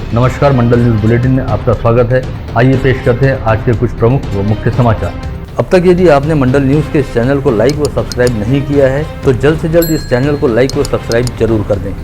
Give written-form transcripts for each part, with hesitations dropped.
नमस्कार, मंडल news bulletin में आपका स्वागत है। आइए पेश करते हैं आज के कुछ प्रमुख व मुख्य समाचार। अब तक यदि आपने मंडल न्यूज के इस चैनल को लाइक व सब्सक्राइब नहीं किया है तो जल्द से जल्द इस चैनल को लाइक व सब्सक्राइब जरूर कर दें।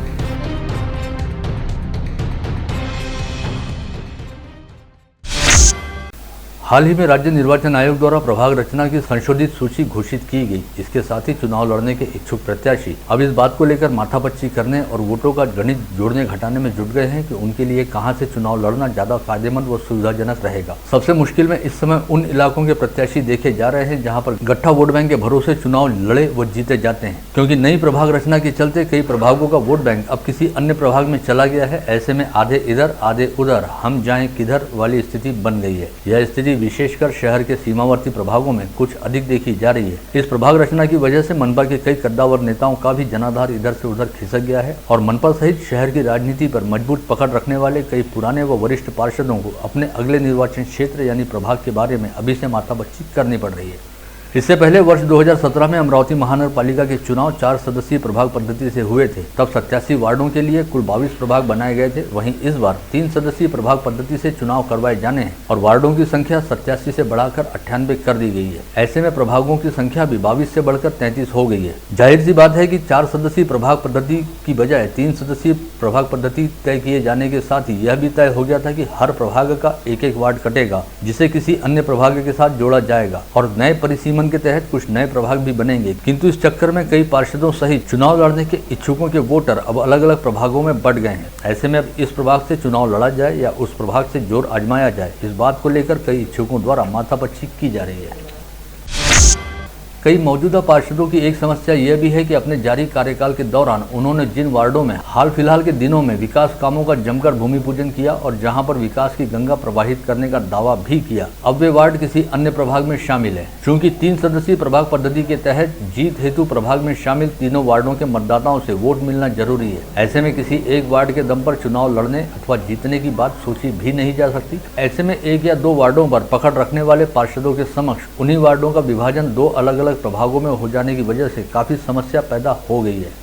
हाल ही में राज्य निर्वाचन आयोग द्वारा प्रभाग रचना की संशोधित सूची घोषित की गई। इसके साथ ही चुनाव लड़ने के इच्छुक प्रत्याशी अब इस बात को लेकर माथापच्ची करने और वोटों का गणित जोड़ने घटाने में जुट गए हैं कि उनके लिए कहां से चुनाव लड़ना ज्यादा फायदेमंद व सुविधाजनक रहेगा। सबसे मुश्किल में इस समय उन इलाकों के प्रत्याशी देखे जा रहे हैं जहाँ पर गट्ठा वोट बैंक के भरोसे चुनाव लड़े व जीते जाते हैं, क्योंकि नई प्रभाग रचना के चलते कई प्रभागों का वोट बैंक अब किसी अन्य प्रभाग में चला गया है। ऐसे में आधे इधर आधे उधर हम जाएं किधर वाली स्थिति बन गई है। यह स्थिति विशेषकर शहर के सीमावर्ती प्रभागों में कुछ अधिक देखी जा रही है। इस प्रभाग रचना की वजह से मनपा के कई कद्दावर नेताओं का भी जनाधार इधर से उधर खिसक गया है और मनपा सहित शहर की राजनीति पर मजबूत पकड़ रखने वाले कई पुराने व वरिष्ठ पार्षदों को अपने अगले निर्वाचन क्षेत्र यानी प्रभाग के बारे में अभी से माथापच्ची करनी पड़ रही है। इससे पहले वर्ष 2017 में अमरावती महानगर पालिका के चुनाव 4 सदस्यीय प्रभाग पद्धति से हुए थे। तब 87 वार्डों के लिए कुल 22 प्रभाग बनाए गए थे। वहीं इस बार 3 सदस्यीय प्रभाग पद्धति से चुनाव करवाए जाने हैं और वार्डों की संख्या 87 से बढ़ाकर 98 कर दी गई है। ऐसे में प्रभागों की संख्या भी 22 से बढ़कर 33 हो गई है। जाहिर सी बात है कि 4 सदस्यीय प्रभाग पद्धति की बजाय 3 सदस्यीय प्रभाग पद्धति तय किए जाने के साथ ही यह भी तय हो गया था कि हर प्रभाग का एक एक वार्ड कटेगा, जिसे किसी अन्य प्रभाग के साथ जोड़ा जाएगा और नए परिसीमन के तहत कुछ नए प्रभाग भी बनेंगे। किंतु इस चक्कर में कई पार्षदों सहित चुनाव लड़ने के इच्छुकों के वोटर अब अलग अलग प्रभागों में बंट गए हैं। ऐसे में अब इस प्रभाग से चुनाव लड़ा जाए या उस प्रभाग से जोर आजमाया जाए, इस बात को लेकर कई इच्छुकों द्वारा माथापच्ची की जा रही है। कई मौजूदा पार्षदों की एक समस्या यह भी है कि अपने जारी कार्यकाल के दौरान उन्होंने जिन वार्डों में हाल फिलहाल के दिनों में विकास कामों का जमकर भूमि पूजन किया और जहां पर विकास की गंगा प्रवाहित करने का दावा भी किया, अब वे वार्ड किसी अन्य प्रभाग में शामिल है। चूंकि 3 सदस्यीय प्रभाग पद्धति के तहत जीत हेतु प्रभाग में शामिल तीनों वार्डों के मतदाताओं से वोट मिलना जरूरी है। ऐसे में किसी एक वार्ड के दम पर चुनाव लड़ने अथवा जीतने की बात सोची भी नहीं जा सकती। ऐसे में 1 या 2 वार्डों पर पकड़ रखने वाले पार्षदों के समक्ष उन्हीं वार्डों का विभाजन 2 अलग अलग प्रभागों में हो जाने की वजह से काफी समस्या पैदा हो गई है।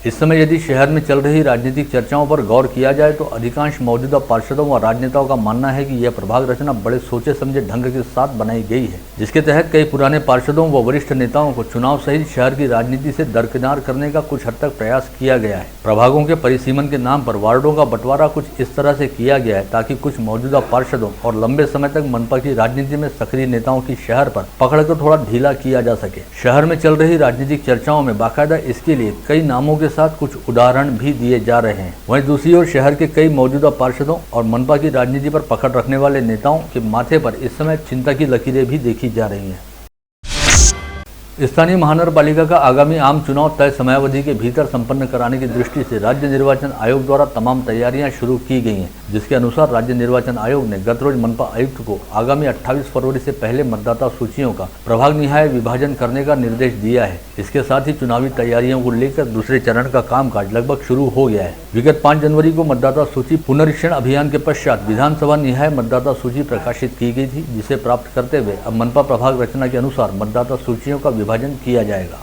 इस समय यदि शहर में चल रही राजनीतिक चर्चाओं पर गौर किया जाए तो अधिकांश मौजूदा पार्षदों व राजनेताओं का मानना है कि यह प्रभाग रचना बड़े सोचे समझे ढंग के साथ बनाई गई है, जिसके तहत कई पुराने पार्षदों व वरिष्ठ नेताओं को चुनाव सहित शहर की राजनीति से दरकिनार करने का कुछ हद तक प्रयास किया गया है। प्रभागों के परिसीमन के नाम पर वार्डों का बंटवारा कुछ इस तरह से किया गया है ताकि कुछ मौजूदा पार्षदों और लंबे समय तक मनपा की राजनीति में सक्रिय नेताओं की शहर पर पकड़ को थोड़ा ढीला किया जा सके। शहर में चल रही राजनीतिक चर्चाओं में बाकायदा इसके लिए कई नामों के साथ कुछ उदाहरण भी दिए जा रहे हैं। वहीं दूसरी ओर शहर के कई मौजूदा पार्षदों और मनपा की राजनीति पर पकड़ रखने वाले नेताओं के माथे पर इस समय चिंता की लकीरें भी देखी जा रही हैं। स्थानीय महानगर पालिका का आगामी आम चुनाव तय समयावधि के भीतर संपन्न कराने की दृष्टि से राज्य निर्वाचन आयोग द्वारा तमाम तैयारियां शुरू की गई हैं, जिसके अनुसार राज्य निर्वाचन आयोग ने गत रोज मनपा आयुक्त को आगामी 28 फरवरी से पहले मतदाता सूचियों का प्रभाग निहाय विभाजन करने का निर्देश दिया है। इसके साथ ही चुनावी तैयारियों को लेकर दूसरे चरण का कामकाज लगभग शुरू हो गया है। विगत 5 जनवरी को मतदाता सूची पुनरीक्षण अभियान के पश्चात विधानसभा निहाय मतदाता सूची प्रकाशित की गई थी, जिसे प्राप्त करते हुए अब मनपा प्रभाग रचना के अनुसार मतदाता सूचियों का विभाजन किया जाएगा।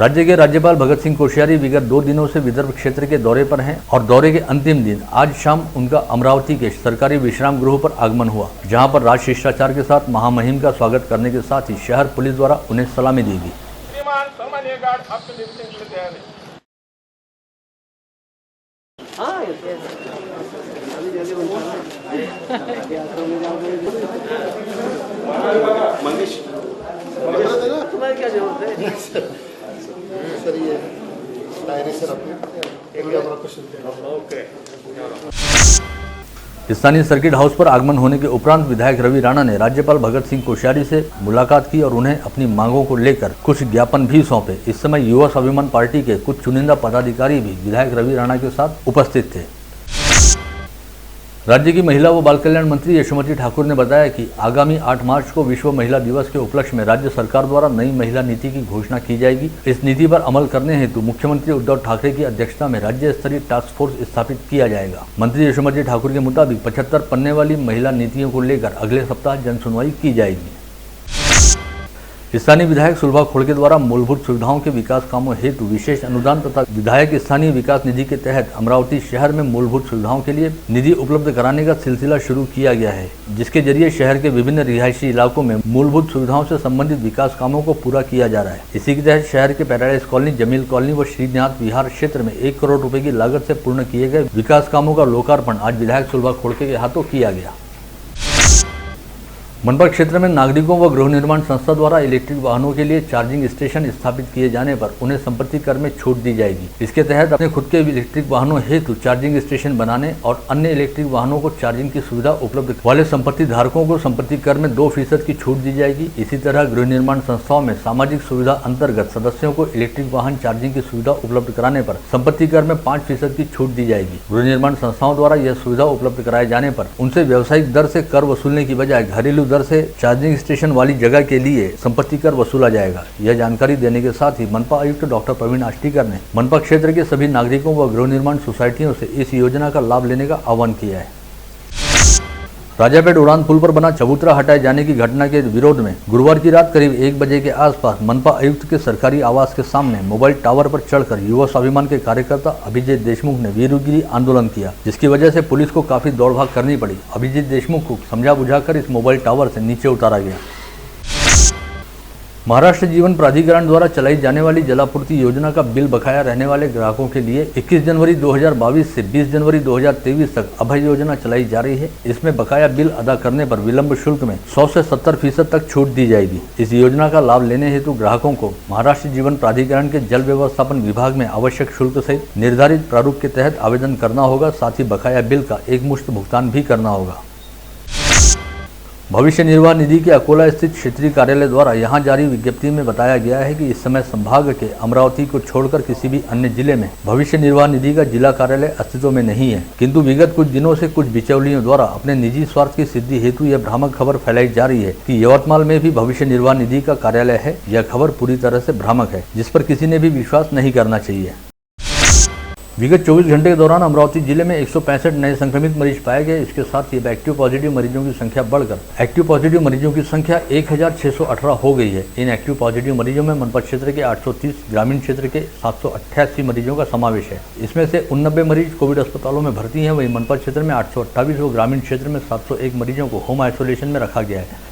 राज्य के राज्यपाल भगत सिंह कोश्यारी विगत 2 दिनों से विदर्भ क्षेत्र के दौरे पर हैं और दौरे के अंतिम दिन आज शाम उनका अमरावती के सरकारी विश्राम गृह पर आगमन हुआ, जहां पर राज शिष्टाचार के साथ महामहिम का स्वागत करने के साथ ही शहर पुलिस द्वारा उन्हें सलामी दी गई। तुम्हारी क्या जरूरत है सर? ये डायरी से स्थानीय सर्किट हाउस पर आगमन होने के उपरांत विधायक रवि राणा ने राज्यपाल भगत सिंह कोश्यारी से मुलाकात की और उन्हें अपनी मांगों को लेकर कुछ ज्ञापन भी सौंपे। इस समय युवा स्वाभिमान पार्टी के कुछ चुनिंदा पदाधिकारी भी विधायक रवि राणा के साथ उपस्थित थे। राज्य की महिला व बाल कल्याण मंत्री यशोमती ठाकुर ने बताया कि आगामी 8 मार्च को विश्व महिला दिवस के उपलक्ष्य में राज्य सरकार द्वारा नई महिला नीति की घोषणा की जाएगी। इस नीति पर अमल करने हेतु मुख्यमंत्री उद्धव ठाकरे की अध्यक्षता में राज्य स्तरीय टास्क फोर्स स्थापित किया जाएगा। मंत्री यशोमती ठाकुर के मुताबिक 75 पन्ने वाली महिला नीतियों को लेकर अगले सप्ताह जन सुनवाई की जाएगी। स्थानीय विधायक सुलभा खोड़के द्वारा मूलभूत सुविधाओं के विकास कामों हेतु विशेष अनुदान तथा विधायक स्थानीय विकास निधि के तहत अमरावती शहर में मूलभूत सुविधाओं के लिए निधि उपलब्ध कराने का सिलसिला शुरू किया गया है, जिसके जरिए शहर के विभिन्न रिहायशी इलाकों में मूलभूत सुविधाओं से संबंधित विकास कामों को पूरा किया जा रहा है। इसी के तहत शहर के पैराडाइज कॉलोनी, जमील कॉलोनी व श्रीनाथ विहार क्षेत्र में 1 करोड़ रुपए की लागत से पूर्ण किए गए विकास कामों का लोकार्पण आज विधायक सुलभा खोड़के के हाथों किया गया। मनपा क्षेत्र में नागरिकों व गृह निर्माण संस्था द्वारा इलेक्ट्रिक वाहनों के लिए चार्जिंग स्टेशन स्थापित किए जाने पर उन्हें संपत्ति कर में छूट दी जाएगी। इसके तहत अपने खुद के इलेक्ट्रिक वाहनों हेतु चार्जिंग स्टेशन बनाने और अन्य इलेक्ट्रिक वाहनों को चार्जिंग की सुविधा उपलब्ध वाले संपत्ति धारकों को संपत्ति कर में 2% की छूट दी जाएगी। इसी तरह गृह निर्माण संस्थाओं में सामाजिक सुविधा अंतर्गत सदस्यों को इलेक्ट्रिक वाहन चार्जिंग की सुविधा उपलब्ध कराने पर संपत्ति कर में 5% की छूट दी जाएगी। गृह निर्माण संस्थाओं द्वारा यह सुविधा उपलब्ध कराए जाने पर उनसे व्यावसायिक दर से कर वसूलने की बजाय घरेलू दर से चार्जिंग स्टेशन वाली जगह के लिए संपत्ति कर वसूला जाएगा। यह जानकारी देने के साथ ही मनपा आयुक्त डॉक्टर प्रवीण आष्टीकर ने मनपा क्षेत्र के सभी नागरिकों व गृह निर्माण सोसाइटियों से इस योजना का लाभ लेने का आह्वान किया है। राजापेट उड़ान पुल पर बना चबूतरा हटाए जाने की घटना के विरोध में गुरुवार की रात करीब 1 बजे के आसपास मनपा आयुक्त के सरकारी आवास के सामने मोबाइल टावर पर चढ़कर युवा स्वाभिमान के कार्यकर्ता अभिजीत देशमुख ने वीरगिरी आंदोलन किया, जिसकी वजह से पुलिस को काफी दौड़भाग करनी पड़ी। अभिजीत देशमुख को समझा बुझाकर इस मोबाइल टावर से नीचे उतारा गया। महाराष्ट्र जीवन प्राधिकरण द्वारा चलाई जाने वाली जलापूर्ति योजना का बिल बकाया रहने वाले ग्राहकों के लिए 21 जनवरी 2022 से 20 जनवरी 2023 तक अभय योजना चलाई जा रही है। इसमें बकाया बिल अदा करने पर विलंब शुल्क में 100 से 70% तक छूट दी जाएगी। इस योजना का लाभ लेने हेतु ग्राहकों को महाराष्ट्र जीवन प्राधिकरण के जल व्यवस्थापन विभाग में आवश्यक शुल्क सहित निर्धारित प्रारूप के तहत आवेदन करना होगा। साथ ही बकाया बिल का एकमुश्त भुगतान भी करना होगा। भविष्य निर्वाह निधि के अकोला स्थित क्षेत्रीय कार्यालय द्वारा यहां जारी विज्ञप्ति में बताया गया है कि इस समय संभाग के अमरावती को छोड़कर किसी भी अन्य जिले में भविष्य निर्वाह निधि का जिला कार्यालय अस्तित्व में नहीं है, किंतु विगत कुछ दिनों से कुछ बिचौलियों द्वारा अपने निजी स्वार्थ की सिद्धि हेतु यह भ्रामक खबर फैलाई जा रही है कि यवतमाल में भी भविष्य निर्वाह निधि का कार्यालय है। यह खबर पूरी तरह से भ्रामक है, जिस पर किसी ने भी विश्वास नहीं करना चाहिए। विगत 24 घंटे के दौरान अमरावती जिले में 165 नए संक्रमित मरीज पाए गए। इसके साथ ही एक्टिव पॉजिटिव मरीजों की संख्या बढ़कर एक्टिव पॉजिटिव मरीजों की संख्या 1618 हो गई है। इन एक्टिव पॉजिटिव मरीजों में मनपा क्षेत्र के 830, ग्रामीण क्षेत्र के 788 मरीजों का समावेश है। इसमें से 89 मरीज कोविड अस्पतालों में भर्ती हैं। वहीं मनपा क्षेत्र में 828 व ग्रामीण क्षेत्र में 701 मरीजों को होम आइसोलेशन में रखा गया है।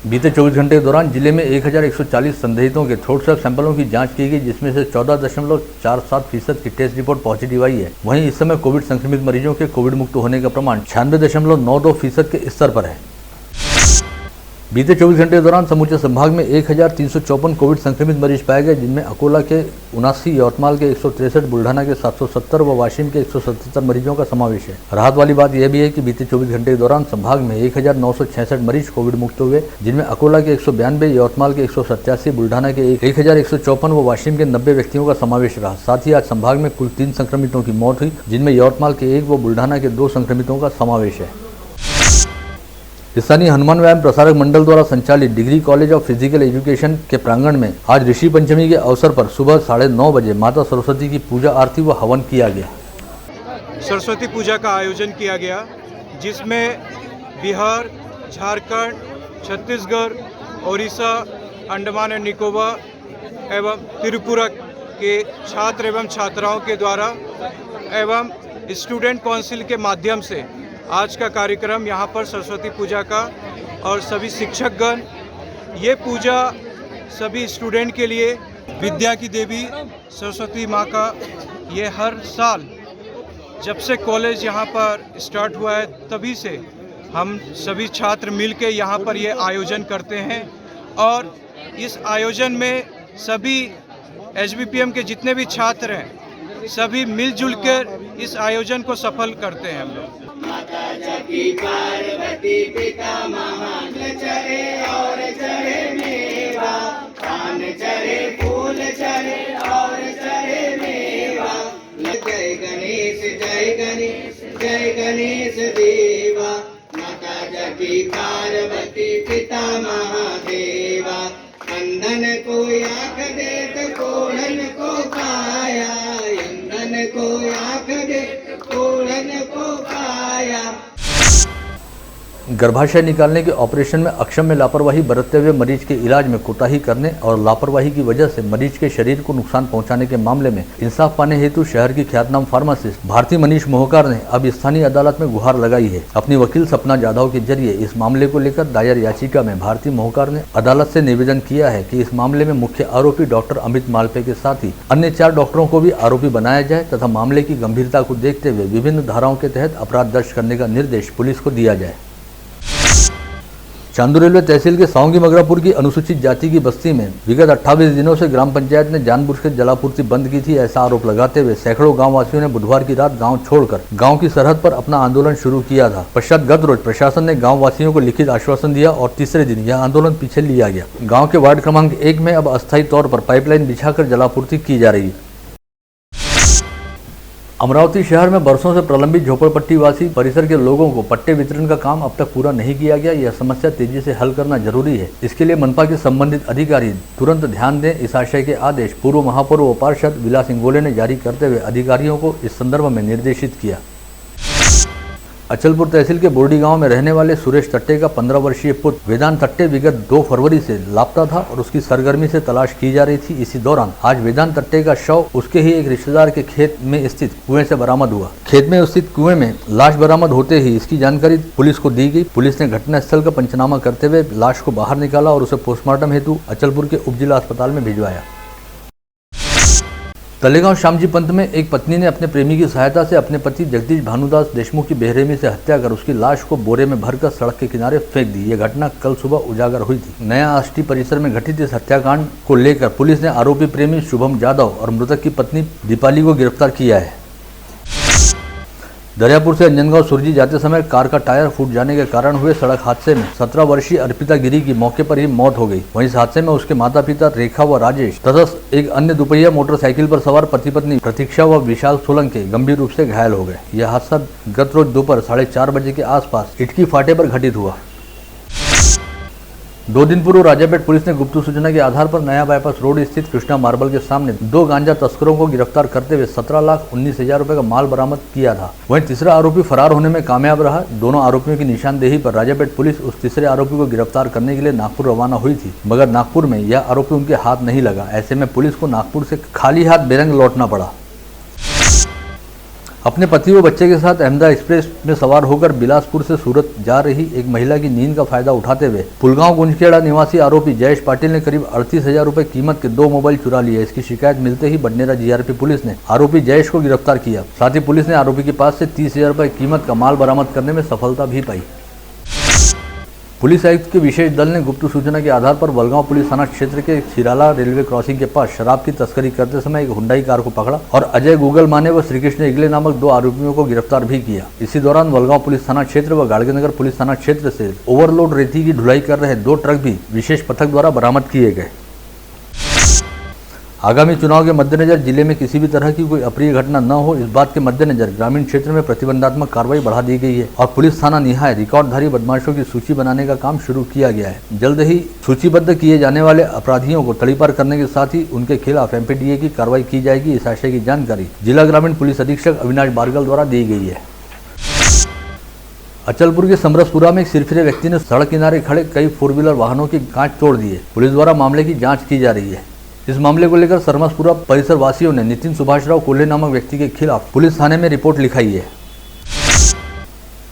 बीते 24 घंटे के दौरान जिले में 1140 संदिग्धों के थ्रोट स्वैब सैंपलों की जांच की गई, जिसमें से 14.47% की टेस्ट रिपोर्ट पॉजिटिव आई है। वहीं इस समय कोविड संक्रमित मरीजों के कोविड मुक्त होने का प्रमाण 96.92% के स्तर पर है। बीते 24 घंटे के दौरान समूचे संभाग में 1354 कोविड संक्रमित मरीज पाए गए, जिनमें अकोला के 79, यवतमाल के 163, बुल्ढाना के 770 व वाशिम के 177 मरीजों का समावेश है। राहत वाली बात यह भी है कि बीते 24 घंटे के दौरान संभाग में 1966 मरीज कोविड मुक्त हुए, जिनमें अकोला के 192, यवतमाल के 187, बुल्ढाना के 1154 व वाशिम के 90 व्यक्तियों का समावेश रहा। साथ ही आज संभाग में कुल 3 संक्रमितों की मौत हुई, जिनमें यवतमाल के 1 व बुल्ढाना के 2 संक्रमितों का समावेश है। स्थानीय हनुमान व्यायाम प्रसारक मंडल द्वारा संचालित degree college of physical education के प्रांगण में आज ऋषि पंचमी के अवसर पर सुबह 9:30 बजे माता सरस्वती की पूजा आरती व हवन किया गया। सरस्वती पूजा का आयोजन किया गया, जिसमें बिहार, झारखंड, छत्तीसगढ़, ओडिशा, अंडमान एंड निकोबार एवं त्रिपुरा के छात्र एवं छात्राओं के द्वारा एवं स्टूडेंट काउंसिल के माध्यम से आज का कार्यक्रम यहाँ पर सरस्वती पूजा का और सभी शिक्षकगण, ये पूजा सभी स्टूडेंट के लिए विद्या की देवी सरस्वती माँ का ये हर साल जब से कॉलेज यहाँ पर स्टार्ट हुआ है तभी से हम सभी छात्र मिलकर यहाँ पर ये आयोजन करते हैं। और इस आयोजन में सभी एचबीपीएम के जितने भी छात्र हैं सभी मिलजुल कर इस आयोजन को सफल करते हैं। हम लोग माता जकी पार्वती पिता महान चरे और चरे मेवा, पान चरे फूल चरे और चरे मेवा। जय गणेश जय गणेश जय गणेश देवा, माता जकी पार्वती पिता महादेवा। अंधन को आँख देत कोढ़न को पाया, अंधन को आँख देत कोढ़न को पाया। गर्भाशय निकालने के ऑपरेशन में अक्षम्य लापरवाही बरतते हुए मरीज के इलाज में कोताही करने और लापरवाही की वजह से मरीज के शरीर को नुकसान पहुंचाने के मामले में इंसाफ पाने हेतु शहर की ख्यातनाम फार्मासिस्ट भारती मनीष मोहकार ने अब स्थानीय अदालत में गुहार लगाई है। अपनी वकील सपना जाधव के जरिए इस मामले को लेकर दायर याचिका में भारती मोहकार ने अदालत से निवेदन किया है कि इस मामले में मुख्य आरोपी डॉक्टर अमित मालपे के साथ ही अन्य 4 डॉक्टरों को भी आरोपी बनाया जाए तथा मामले की गंभीरता को देखते हुए विभिन्न धाराओं के तहत अपराध दर्ज करने का निर्देश पुलिस को दिया जाए। चांदू रेलवे तहसील के सावंगी मगरापुर की अनुसूचित जाति की बस्ती में विगत 28 दिनों से ग्राम पंचायत ने जानबूझकर जलापूर्ति बंद की थी, ऐसा आरोप लगाते हुए सैकड़ों गांव वासियों ने बुधवार की रात गांव छोड़कर गांव की सरहद पर अपना आंदोलन शुरू किया था। पश्चात गत रोज प्रशासन ने गांव वासियों को लिखित आश्वासन दिया और तीसरे दिन यह आंदोलन पीछे लिया गया। गाँव के वार्ड क्रमांक 1 में अब अस्थायी तौर पर पाइपलाइन बिछाकर जलापूर्ति की जा रही है। अमरावती शहर में बरसों से प्रलंबित झोपड़पट्टी वासी परिसर के लोगों को पट्टे वितरण का काम अब तक पूरा नहीं किया गया। यह समस्या तेजी से हल करना जरूरी है। इसके लिए मनपा के संबंधित अधिकारी तुरंत ध्यान दें। इस आशय के आदेश पूर्व महापौर व पार्षद विलास इंगोले ने जारी करते हुए अधिकारियों को इस संदर्भ में निर्देशित किया। अचलपुर तहसील के बोर्डी गांव में रहने वाले सुरेश तट्टे का 15 वर्षीय पुत्र वेदांत तट्टे विगत 2 फरवरी से लापता था और उसकी सरगर्मी से तलाश की जा रही थी। इसी दौरान आज वेदांत तट्टे का शव उसके ही एक रिश्तेदार के खेत में स्थित कुएं से बरामद हुआ। खेत में स्थित कुएं में लाश बरामद होते ही इसकी जानकारी पुलिस को दी गई। पुलिस ने घटनास्थल का पंचनामा करते हुए लाश को बाहर निकाला और उसे पोस्टमार्टम हेतु अचलपुर के उपजिला अस्पताल में भिजवाया। तलेगांव श्यामजी पंत में एक पत्नी ने अपने प्रेमी की सहायता से अपने पति जगदीश भानुदास देशमुख की बेरहमी से हत्या कर उसकी लाश को बोरे में भरकर सड़क के किनारे फेंक दी। यह घटना कल सुबह उजागर हुई थी। नया आष्टी परिसर में घटित इस हत्याकांड को लेकर पुलिस ने आरोपी प्रेमी शुभम जाधव और मृतक की पत्नी दीपाली को गिरफ्तार किया है। दरियापुर से अंजनगांव सुरजी जाते समय कार का टायर फूट जाने के कारण हुए सड़क हादसे में 17 वर्षीय अर्पिता गिरी की मौके पर ही मौत हो गई। वहीं इस हादसे में उसके माता पिता रेखा व राजेश तथा एक अन्य दुपहिया मोटरसाइकिल पर सवार पति पत्नी प्रतीक्षा व विशाल सोलंकी गंभीर रूप से घायल हो गए। यह हादसा गत रोज दोपहर 4:30 बजे के आसपास इटकी फाटे पर घटित हुआ। 2 दिन पूर्व राजापेट पुलिस ने गुप्त सूचना के आधार पर नया बाईपास रोड स्थित कृष्णा मार्बल के सामने 2 गांजा तस्करों को गिरफ्तार करते हुए 17,19,000 रुपए का माल बरामद किया था। वहीं तीसरा आरोपी फरार होने में कामयाब रहा। दोनों आरोपियों की निशानदेही पर राजापेट पुलिस उस तीसरे आरोपी को गिरफ्तार करने के लिए नागपुर रवाना हुई थी, मगर नागपुर में यह आरोपी उनके हाथ नहीं लगा। ऐसे में पुलिस को नागपुर से खाली हाथ बेरंग लौटना पड़ा। अपने पति व बच्चे के साथ अहमदा एक्सप्रेस में सवार होकर बिलासपुर से सूरत जा रही एक महिला की नींद का फायदा उठाते हुए पुलगांव गुंजखेड़ा निवासी आरोपी जयेश पाटिल ने करीब 38,000 रुपए कीमत के 2 मोबाइल चुरा लिए। इसकी शिकायत मिलते ही बडनेरा जीआरपी पुलिस ने आरोपी जयेश को गिरफ्तार किया। साथ ही पुलिस ने आरोपी के पास से 30,000 रुपए कीमत का माल बरामद करने में सफलता भी पाई। पुलिस आयुक्त के विशेष दल ने गुप्त सूचना के आधार पर बलगांव पुलिस थाना क्षेत्र के छिराला रेलवे क्रॉसिंग के पास शराब की तस्करी करते समय एक हुंडई कार को पकड़ा और अजय गूगल माने व श्रीकृष्ण इगले नामक 2 आरोपियों को गिरफ्तार भी किया। इसी दौरान बलगांव पुलिस थाना क्षेत्र व गाड़गेनगर पुलिस थाना क्षेत्र से ओवरलोड रेती की ढुलाई कर रहे 2 ट्रक भी विशेष पथक द्वारा बरामद किए गए। आगामी चुनाव के मद्देनजर जिले में किसी भी तरह की कोई अप्रिय घटना न हो, इस बात के मद्देनजर ग्रामीण क्षेत्र में प्रतिबंधात्मक कार्रवाई बढ़ा दी गई है और पुलिस थाना निहाय रिकॉर्डधारी बदमाशों की सूची बनाने का काम शुरू किया गया है। जल्द ही सूचीबद्ध किए जाने वाले अपराधियों को तड़ीपार करने के साथ ही उनके खिलाफ एमपीडीए की कार्रवाई की जाएगी। इस आशय की जानकारी जिला ग्रामीण पुलिस अधीक्षक अविनाश बारगल द्वारा दी गई है। अचलपुर के समरसपुरा में एक सिरफिरे व्यक्ति ने सड़क किनारे खड़े कई 4 व्हीलर वाहनों की कांच तोड़ दिए। पुलिस द्वारा मामले की जांच की जा रही है। इस मामले को लेकर सरमसपुरा परिसर वासियों ने नितिन सुभाष राव कोल्हे नामक व्यक्ति के खिलाफ पुलिस थाने में रिपोर्ट लिखाई है।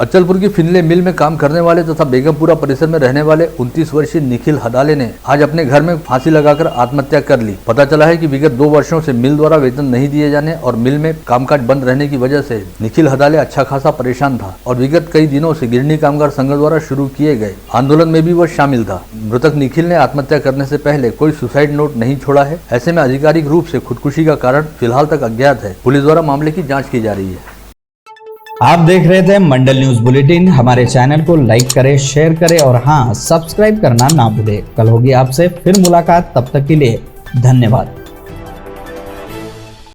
अचलपुर की फिनले मिल में काम करने वाले तथा बेगमपुरा परिसर में रहने वाले 29 वर्षीय निखिल हदाले ने आज अपने घर में फांसी लगाकर आत्महत्या कर ली। पता चला है कि विगत 2 वर्षों से मिल द्वारा वेतन नहीं दिए जाने और मिल में कामकाज बंद रहने की वजह से निखिल हदाले अच्छा खासा परेशान था और विगत कई दिनों से गिरनी कामगार संघ द्वारा शुरू किए गए आंदोलन में भी वह शामिल था। मृतक निखिल ने आत्महत्या करने से पहले कोई सुसाइड नोट नहीं छोड़ा है। ऐसे में आधिकारिक रूप से खुदकुशी का कारण फिलहाल तक अज्ञात है। पुलिस द्वारा मामले की जाँच की जा रही है। आप देख रहे थे मंडल न्यूज बुलेटिन। हमारे चैनल को लाइक करें, शेयर करें और हाँ, सब्सक्राइब करना ना भूलें। कल होगी आपसे फिर मुलाकात, तब तक के लिए धन्यवाद।